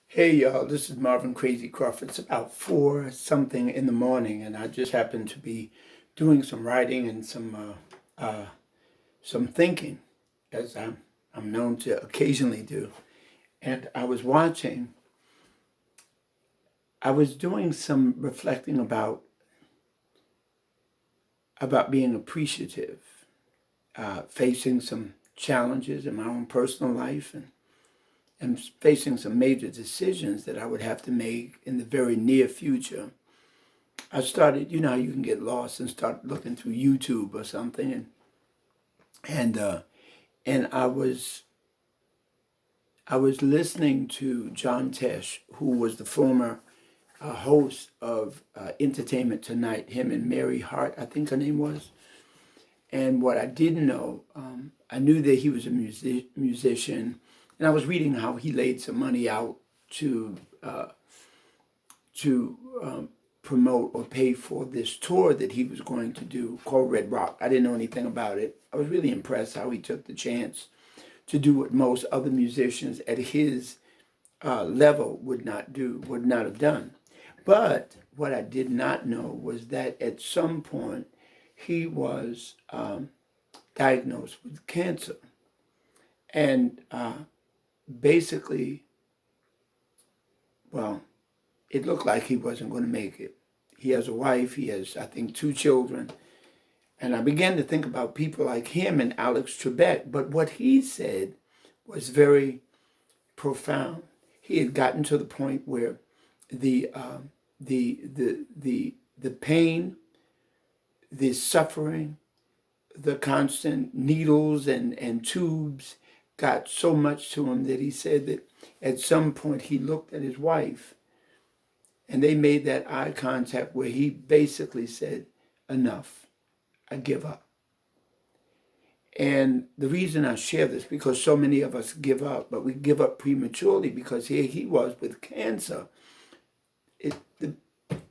Hey y'all, this is Marvin Crazy Crawford. It's about 4 something in the morning, and I just happen to be doing some writing and some thinking, as I'm known to occasionally do. And I was doing some reflecting about being appreciative, facing some challenges in my own personal life, and facing some major decisions that I would have to make in the very near future. I started, you know how you can get lost and start looking through YouTube or something, and uh, and I was listening to John Tesh, who was the former host of Entertainment Tonight. Him and Mary Hart, I think her name was. And what I didn't know, I knew that he was a musician, and I was reading how he laid some money out to uh, to promote or pay for this tour that he was going to do called Red Rock. I didn't know anything about it. I was really impressed how he took the chance to do what most other musicians at his level would not have done. But what I did not know was that at some point he was diagnosed with cancer. And basically, well, it looked like he wasn't going to make it. He has a wife, he has, I think, 2 children. And I began to think about people like him and Alex Trebek. But what he said was very profound. He had gotten to the point where the the pain, the suffering, the constant needles and tubes got so much to him that he said that at some point he looked at his wife and they made that eye contact where he basically said, "Enough, I give up." And the reason I share this, because so many of us give up, but we give up prematurely because here he was with cancer. It,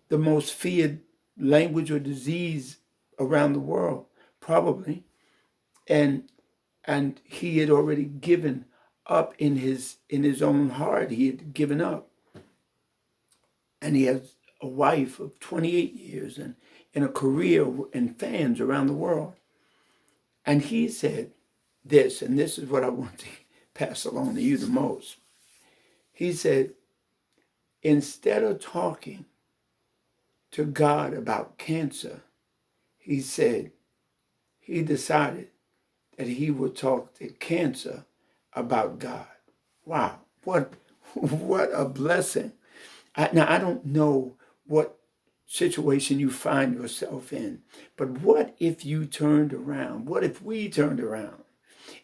the most feared language or disease around the world, probably. And and he had already given up in his own heart. He had given up. And he has a wife of 28 years and a career and fans around the world. And he said this, and this is what I want to pass along to you the most. He said, instead of talking to God about cancer, he said he decided that he would talk to cancer about God. Wow, what a blessing. Now, I don't know what situation you find yourself in, but what if you turned around? What if we turned around?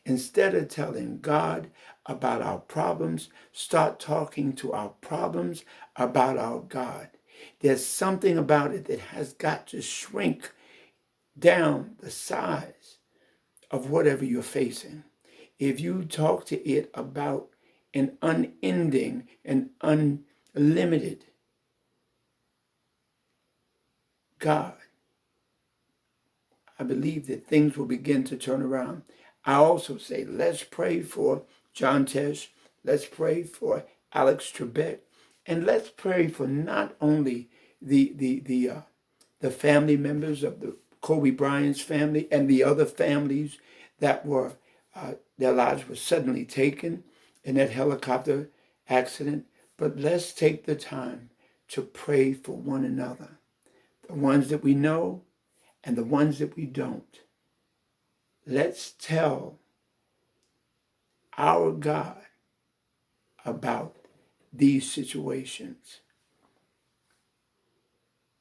Instead of telling God about our problems, start talking to our problems about our God. There's something about it that has got to shrink down the size of whatever you're facing. If you talk to it about an unending and unlimited God, I believe that things will begin to turn around. I also say, let's pray for John Tesh. Let's pray for Alex Trebek. And let's pray for not only the family members of the Kobe Bryant's family and the other families that were their lives were suddenly taken in that helicopter accident, but let's take the time to pray for one another, the ones that we know and the ones that we don't. Let's tell our God about these situations.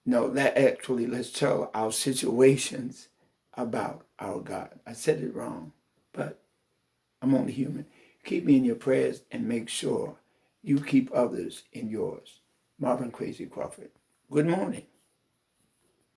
No, that actually, let's tell our situations about our God. I said it wrong, but I'm only human. Keep me in your prayers and make sure you keep others in yours. Marvin Crazy Crawford. Good morning.